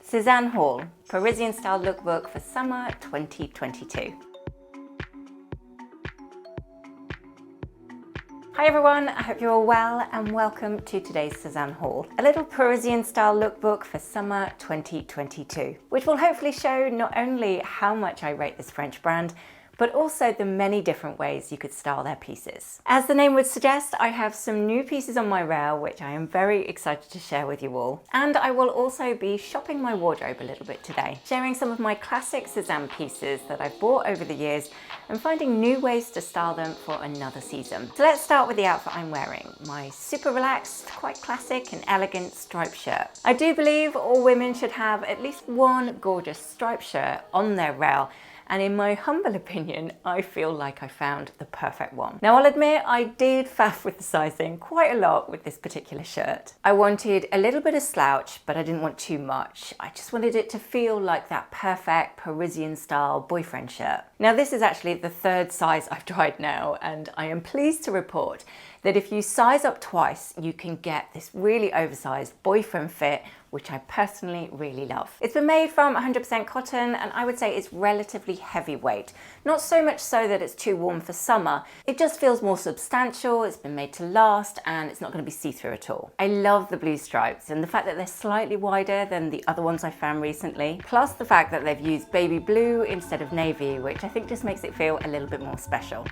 Sezane haul, Parisian style lookbook for summer 2022. Hi everyone, I hope you're all well and welcome to today's Sezane haul, a little Parisian style lookbook for summer 2022, which will hopefully show not only how much I rate this French brand, but also the many different ways you could style their pieces. As the name would suggest, I have some new pieces on my rail, which I am very excited to share with you all. And I will also be shopping my wardrobe a little bit today, sharing some of my classic Sezane pieces that I've bought over the years and finding new ways to style them for another season. So let's start with the outfit I'm wearing, my super relaxed, quite classic and elegant striped shirt. I do believe all women should have at least one gorgeous striped shirt on their rail, and in my humble opinion, I feel like I found the perfect one. Now I'll admit I did faff with the sizing quite a lot with this particular shirt. I wanted a little bit of slouch, but I didn't want too much. I just wanted it to feel like that perfect Parisian style boyfriend shirt. Now this is actually the third size I've tried now, and I am pleased to report that if you size up twice, you can get this really oversized boyfriend fit, which I personally really love. It's been made from 100% cotton, and I would say it's relatively heavyweight. Not so much so that it's too warm for summer, it just feels more substantial, it's been made to last, and it's not gonna be see-through at all. I love the blue stripes and the fact that they're slightly wider than the other ones I found recently, plus the fact that they've used baby blue instead of navy, which I think just makes it feel a little bit more special.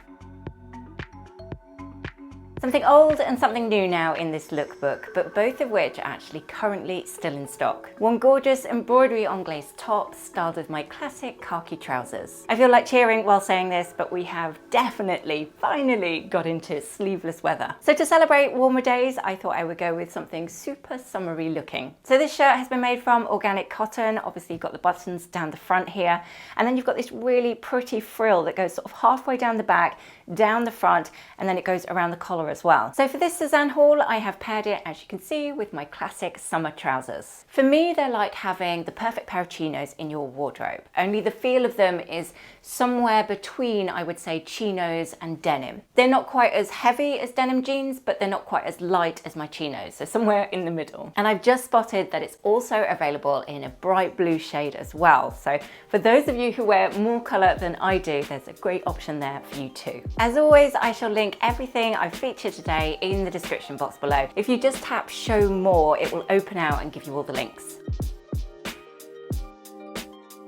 Something old and something new now in this lookbook, but both of which are actually currently still in stock. One gorgeous embroidery anglaise top styled with my classic khaki trousers. I feel like cheering while saying this, but we have definitely, finally got into sleeveless weather. So to celebrate warmer days, I thought I would go with something super summery looking. So this shirt has been made from organic cotton. Obviously you've got the buttons down the front here, and then you've got this really pretty frill that goes sort of halfway down the back, down the front, and then it goes around the collar as well. So for this Sezane haul, I have paired it, as you can see, with my classic summer trousers. For me, they're like having the perfect pair of chinos in your wardrobe, only the feel of them is somewhere between, I would say, chinos and denim. They're not quite as heavy as denim jeans, but they're not quite as light as my chinos, so somewhere in the middle. And I've just spotted that it's also available in a bright blue shade as well. So for those of you who wear more colour than I do, there's a great option there for you too. As always, I shall link everything I've featured today in the description box below. If you just tap show more, it will open out and give you all the links.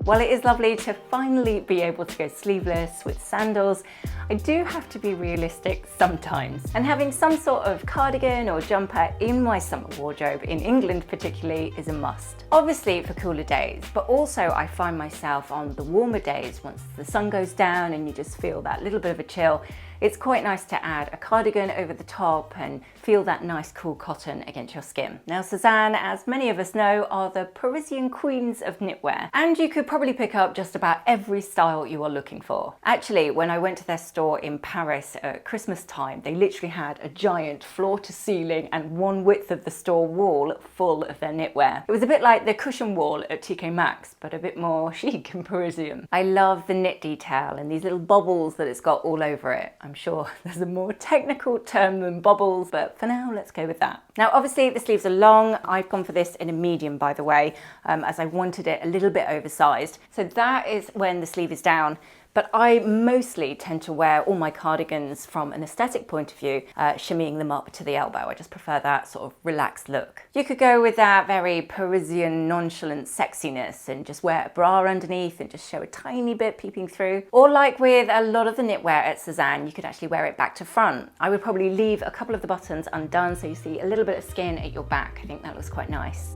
While it is lovely to finally be able to go sleeveless with sandals, I do have to be realistic sometimes. And having some sort of cardigan or jumper in my summer wardrobe, in England particularly, is a must. Obviously for cooler days, but also I find myself on the warmer days, once the sun goes down and you just feel that little bit of a chill, it's quite nice to add a cardigan over the top and feel that nice cool cotton against your skin. Now Sezane, as many of us know, are the Parisian queens of knitwear, and you could probably pick up just about every style you are looking for. Actually, when I went to their store in Paris at Christmas time, they literally had a giant floor to ceiling and one width of the store wall full of their knitwear. It was a bit like the cushion wall at TK Maxx, but a bit more chic and Parisian. I love the knit detail and these little bubbles that it's got all over it. I'm sure there's a more technical term than bubbles, but for now, let's go with that. Now, obviously the sleeves are long. I've gone for this in a medium, by the way, as I wanted it a little bit oversized. So that is when the sleeve is down. But I mostly tend to wear all my cardigans from an aesthetic point of view, shimmying them up to the elbow. I just prefer that sort of relaxed look. You could go with that very Parisian nonchalant sexiness and just wear a bra underneath and just show a tiny bit peeping through. Or like with a lot of the knitwear at Sezane, you could actually wear it back to front. I would probably leave a couple of the buttons undone so you see a little bit of skin at your back. I think that looks quite nice.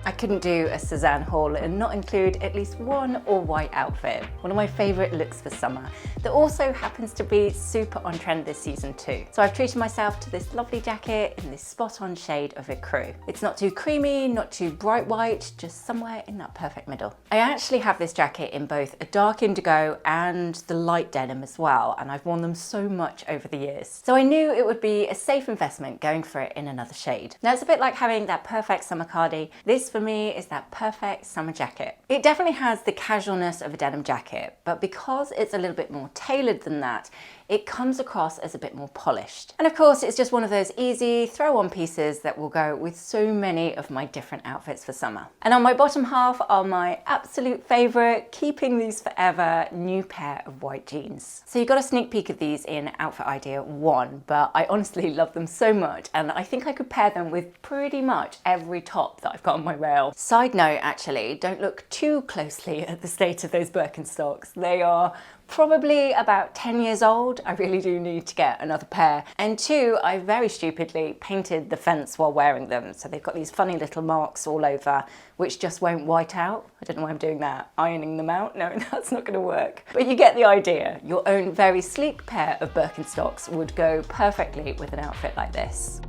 I couldn't do a Sezane haul and not include at least one all-white outfit, one of my favourite looks for summer, that also happens to be super on trend this season too. So I've treated myself to this lovely jacket in this spot-on shade of ecru. It's not too creamy, not too bright white, just somewhere in that perfect middle. I actually have this jacket in both a dark indigo and the light denim as well, and I've worn them so much over the years. So I knew it would be a safe investment going for it in another shade. Now it's a bit like having that perfect summer cardi. This for me is that perfect summer jacket. It definitely has the casualness of a denim jacket, but because it's a little bit more tailored than that, it comes across as a bit more polished. And of course, it's just one of those easy throw-on pieces that will go with so many of my different outfits for summer. And on my bottom half are my absolute favorite, keeping these forever, new pair of white jeans. So you got a sneak peek of these in outfit idea 1, but I honestly love them so much, and I think I could pair them with pretty much every top that I've got on my rail. Side note, actually, don't look too closely at the state of those Birkenstocks. They are probably about 10 years old. I really do need to get another pair. And 2, I very stupidly painted the fence while wearing them. So they've got these funny little marks all over, which just won't white out. I don't know why I'm doing that. Ironing them out? No, that's not gonna work. But you get the idea. Your own very sleek pair of Birkenstocks would go perfectly with an outfit like this.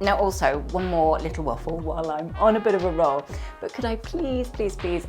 Now also, one more little waffle while I'm on a bit of a roll, but could I please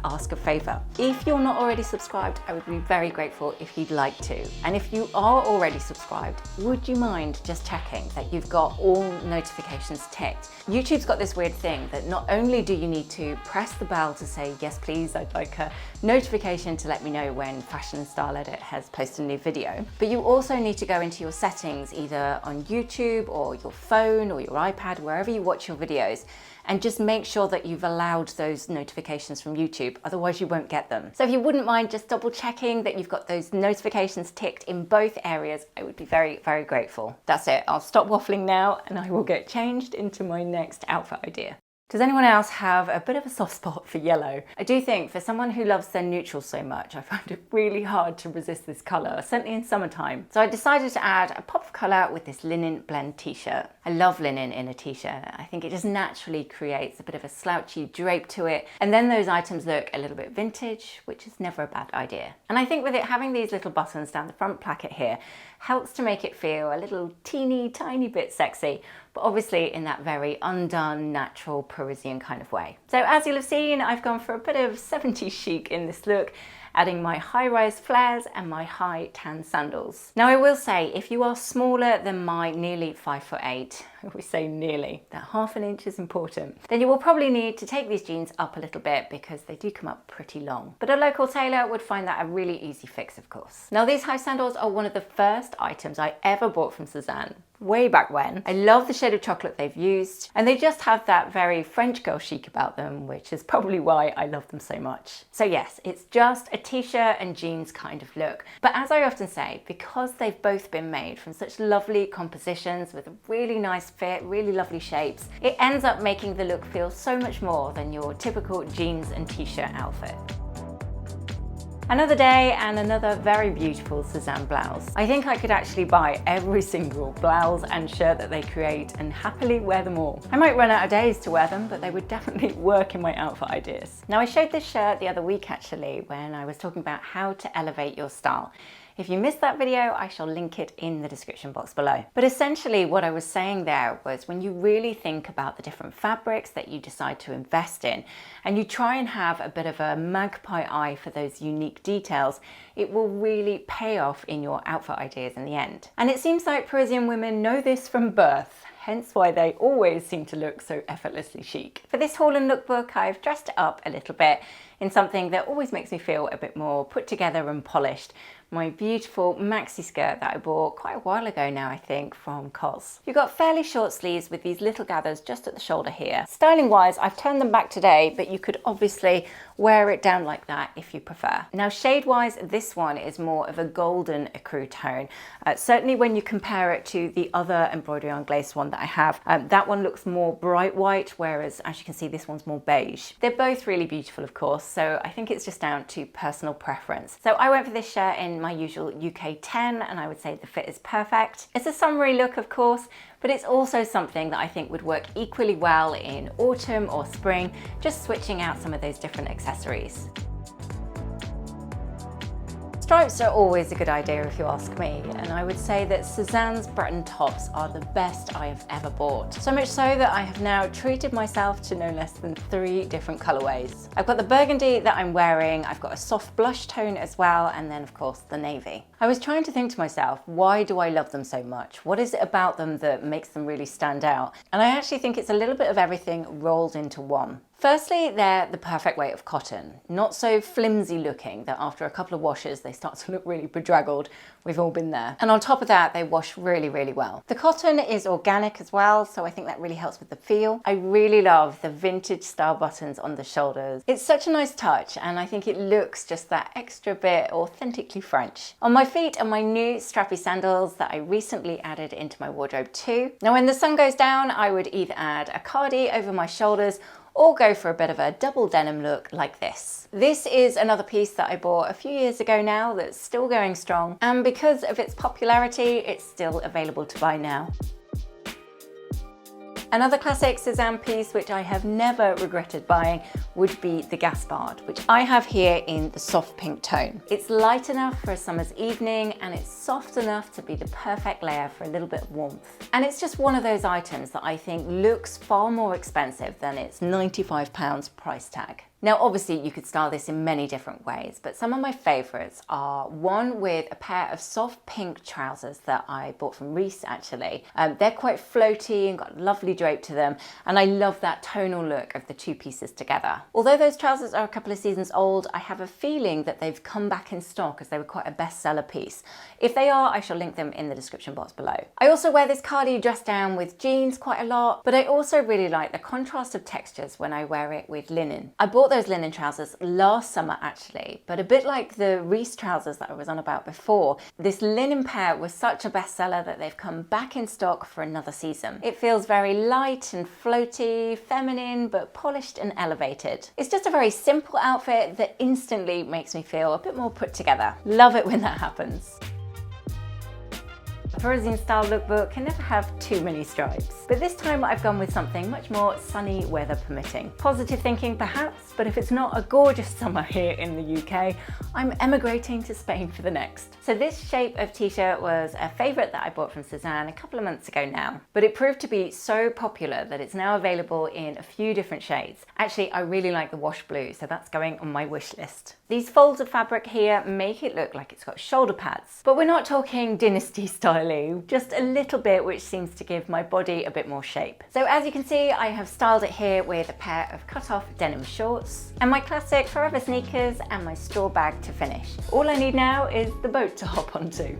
ask a favour? If you're not already subscribed, I would be very grateful if you'd like to. And if you are already subscribed, would you mind just checking that you've got all notifications ticked? YouTube's got this weird thing that not only do you need to press the bell to say, yes please, I'd like a notification to let me know when Fashion and Style Edit has posted a new video, but you also need to go into your settings either on YouTube or your phone or your iPad, wherever you watch your videos, and just make sure that you've allowed those notifications from YouTube, otherwise you won't get them. So if you wouldn't mind just double checking that you've got those notifications ticked in both areas, I would be very, very grateful. That's it, I'll stop waffling now and I will get changed into my next outfit idea. Does anyone else have a bit of a soft spot for yellow? I do think for someone who loves their neutrals so much, I find it really hard to resist this colour, certainly in summertime. So I decided to add a pop of colour with this linen blend t-shirt. I love linen in a t-shirt. I think it just naturally creates a bit of a slouchy drape to it. And then those items look a little bit vintage, which is never a bad idea. And I think with it having these little buttons down the front placket here, helps to make it feel a little teeny tiny bit sexy, but obviously in that very undone, natural Parisian kind of way. So as you'll have seen, I've gone for a bit of 70s chic in this look, adding my high-rise flares and my high tan sandals. Now I will say, if you are smaller than my nearly 5'8", I always say nearly, that ½ an inch is important, then you will probably need to take these jeans up a little bit because they do come up pretty long. But a local tailor would find that a really easy fix, of course. Now these high sandals are one of the first items I ever bought from Sezane, way back when. I love the shade of chocolate they've used, and they just have that very French girl chic about them, which is probably why I love them so much. So yes, it's just a t-shirt and jeans kind of look. But as I often say, because they've both been made from such lovely compositions with a really nice fit, really lovely shapes, it ends up making the look feel so much more than your typical jeans and t-shirt outfit. Another day and another very beautiful Sezane blouse. I think I could actually buy every single blouse and shirt that they create and happily wear them all. I might run out of days to wear them, but they would definitely work in my outfit ideas. Now I showed this shirt the other week actually when I was talking about how to elevate your style. If you missed that video, I shall link it in the description box below. But essentially what I was saying there was when you really think about the different fabrics that you decide to invest in, and you try and have a bit of a magpie eye for those unique details, it will really pay off in your outfit ideas in the end. And it seems like Parisian women know this from birth, hence why they always seem to look so effortlessly chic. For this haul and lookbook, I've dressed it up a little bit in something that always makes me feel a bit more put together and polished. My beautiful maxi skirt that I bought quite a while ago now, I think, from COS. You've got fairly short sleeves with these little gathers just at the shoulder here. Styling wise, I've turned them back today, but you could obviously wear it down like that if you prefer. Now shade wise, this one is more of a golden ecru tone. Certainly when you compare it to the other embroidery on glace one that I have, that one looks more bright white, whereas as you can see, this one's more beige. They're both really beautiful, of course, so I think it's just down to personal preference. So I went for this shirt in my usual UK 10, and I would say the fit is perfect. It's a summery look, of course, but it's also something that I think would work equally well in autumn or spring, just switching out some of those different accessories. Stripes are always a good idea if you ask me, and I would say that Sezane's Breton tops are the best I have ever bought. So much so that I have now treated myself to no less than 3 different colourways. I've got the burgundy that I'm wearing, I've got a soft blush tone as well, and then of course the navy. I was trying to think to myself, why do I love them so much? What is it about them that makes them really stand out? And I actually think it's a little bit of everything rolled into one. Firstly, they're the perfect weight of cotton, not so flimsy looking that after a couple of washes they start to look really bedraggled. We've all been there. And on top of that, they wash really, really well. The cotton is organic as well, so I think that really helps with the feel. I really love the vintage style buttons on the shoulders. It's such a nice touch, and I think it looks just that extra bit authentically French. On my feet are my new strappy sandals that I recently added into my wardrobe too. Now when the sun goes down, I would either add a cardi over my shoulders or go for a bit of a double denim look like this. This is another piece that I bought a few years ago now that's still going strong, and because of its popularity, it's still available to buy now. Another classic Sezane piece which I have never regretted buying would be the Gaspard, which I have here in the soft pink tone. It's light enough for a summer's evening and it's soft enough to be the perfect layer for a little bit of warmth. And it's just one of those items that I think looks far more expensive than its £95 price tag. Now obviously you could style this in many different ways, but some of my favourites are one with a pair of soft pink trousers that I bought from Reiss actually. They're quite floaty and got lovely drape to them, and I love that tonal look of the 2 pieces together. Although those trousers are a couple of seasons old, I have a feeling that they've come back in stock as they were quite a bestseller piece. If they are, I shall link them in the description box below. I also wear this cardi dressed down with jeans quite a lot, but I also really like the contrast of textures when I wear it with linen. I bought those linen trousers last summer actually, but a bit like the Reiss trousers that I was on about before, this linen pair was such a bestseller that they've come back in stock for another season. It feels very light and floaty, feminine, but polished and elevated. It's just a very simple outfit that instantly makes me feel a bit more put together. Love it when that happens. A Parisian style lookbook can never have too many stripes, but this time I've gone with something much more sunny weather permitting. Positive thinking perhaps, but if it's not a gorgeous summer here in the UK, I'm emigrating to Spain for the next. So this shape of t-shirt was a favourite that I bought from Sezane a couple of months ago now, but it proved to be so popular that it's now available in a few different shades. Actually, I really like the wash blue, so that's going on my wish list. These folds of fabric here make it look like it's got shoulder pads, but we're not talking dynasty styling, just a little bit which seems to give my body a bit more shape. So as you can see, I have styled it here with a pair of cut-off denim shorts and my classic forever sneakers and my straw bag to finish. All I need now is the boat to hop onto.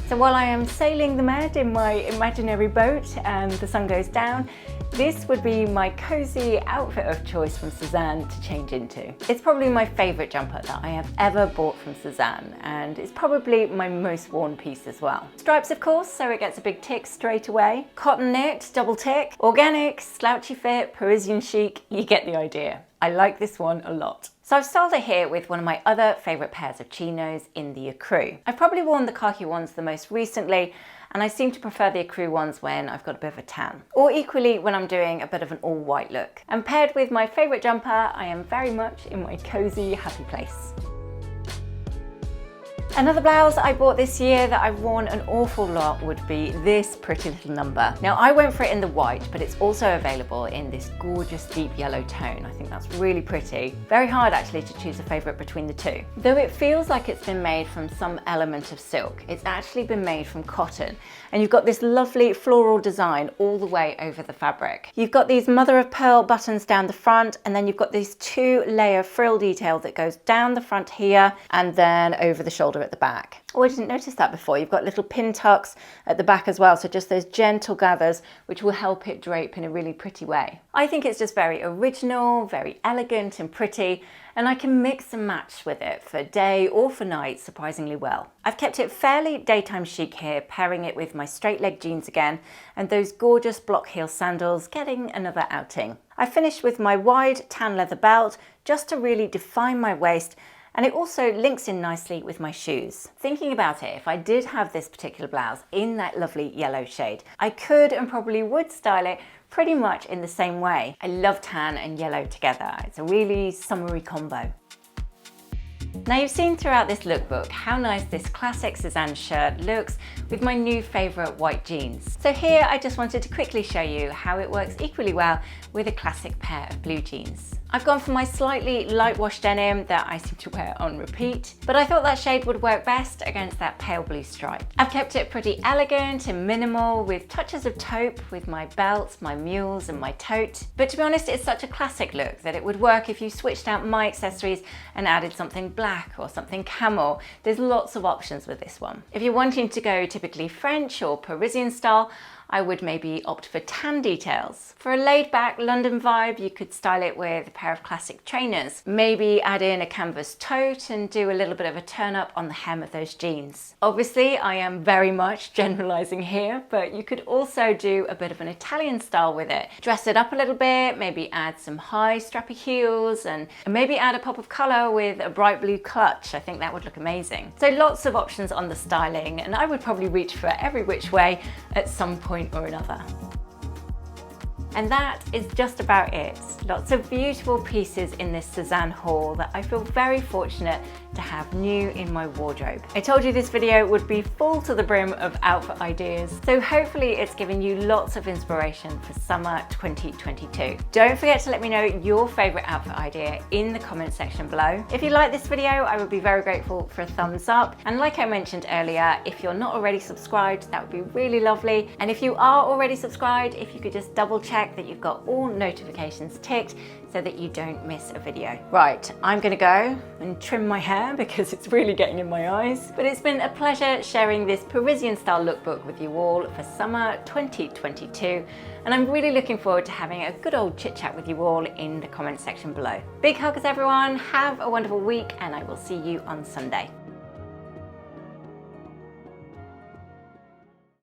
So while I am sailing the Med in my imaginary boat and the sun goes down, this would be my cozy outfit of choice from Sezane to change into. It's probably my favourite jumper that I have ever bought from Sezane, and it's probably my most worn piece as well. Stripes of course, so it gets a big tick straight away. Cotton knit, double tick. Organic, slouchy fit, Parisian chic, you get the idea. I like this one a lot. So I've styled it here with one of my other favourite pairs of chinos in the ecru. I've probably worn the khaki ones the most recently, and I seem to prefer the ecru ones when I've got a bit of a tan, or equally when I'm doing a bit of an all-white look. And paired with my favourite jumper, I am very much in my cosy, happy place. Another blouse I bought this year that I've worn an awful lot would be this pretty little number. Now I went for it in the white, but it's also available in this gorgeous deep yellow tone. I think that's really pretty. Very hard actually to choose a favourite between the two. Though it feels like it's been made from some element of silk, it's actually been made from cotton. And you've got this lovely floral design all the way over the fabric. You've got these mother of pearl buttons down the front, and then you've got this 2-layer frill detail that goes down the front here and then over the shoulder at the back. Oh, I didn't notice that before. You've got little pin tucks at the back as well, so just those gentle gathers which will help it drape in a really pretty way. I think it's just very original, very elegant and pretty, and I can mix and match with it for day or for night surprisingly well. I've kept it fairly daytime chic here, pairing it with my straight leg jeans again and those gorgeous block heel sandals, getting another outing. I finished with my wide tan leather belt just to really define my waist, and it also links in nicely with my shoes. Thinking about it, if I did have this particular blouse in that lovely yellow shade, I could and probably would style it pretty much in the same way. I love tan and yellow together. It's a really summery combo. Now you've seen throughout this lookbook how nice this classic Sezane shirt looks with my new favourite white jeans. So here I just wanted to quickly show you how it works equally well with a classic pair of blue jeans. I've gone for my slightly light wash denim that I seem to wear on repeat, but I thought that shade would work best against that pale blue stripe. I've kept it pretty elegant and minimal with touches of taupe with my belts, my mules and my tote. But to be honest, it's such a classic look that it would work if you switched out my accessories and added something black or something camel. There's lots of options with this one. If you're wanting to go typically French or Parisian style, I would maybe opt for tan details. For a laid-back London vibe, you could style it with a pair of classic trainers. Maybe add in a canvas tote and do a little bit of a turn-up on the hem of those jeans. Obviously, I am very much generalizing here, but you could also do a bit of an Italian style with it. Dress it up a little bit, maybe add some high strappy heels and maybe add a pop of color with a bright blue clutch. I think that would look amazing. So lots of options on the styling, and I would probably reach for every which way at some point or another. And that is just about it. Lots of beautiful pieces in this Sezane haul that I feel very fortunate to have new in my wardrobe. I told you this video would be full to the brim of outfit ideas, so hopefully it's given you lots of inspiration for summer 2022. Don't forget to let me know your favorite outfit idea in the comment section below. If you like this video, I would be very grateful for a thumbs up. And like I mentioned earlier, if you're not already subscribed, that would be really lovely. And if you are already subscribed, if you could just double check that you've got all notifications ticked so that you don't miss a video. Right, I'm gonna go and trim my hair because it's really getting in my eyes. But it's been a pleasure sharing this Parisian style lookbook with you all for summer 2022. And I'm really looking forward to having a good old chit chat with you all in the comment section below. Big hugs everyone, have a wonderful week, and I will see you on Sunday.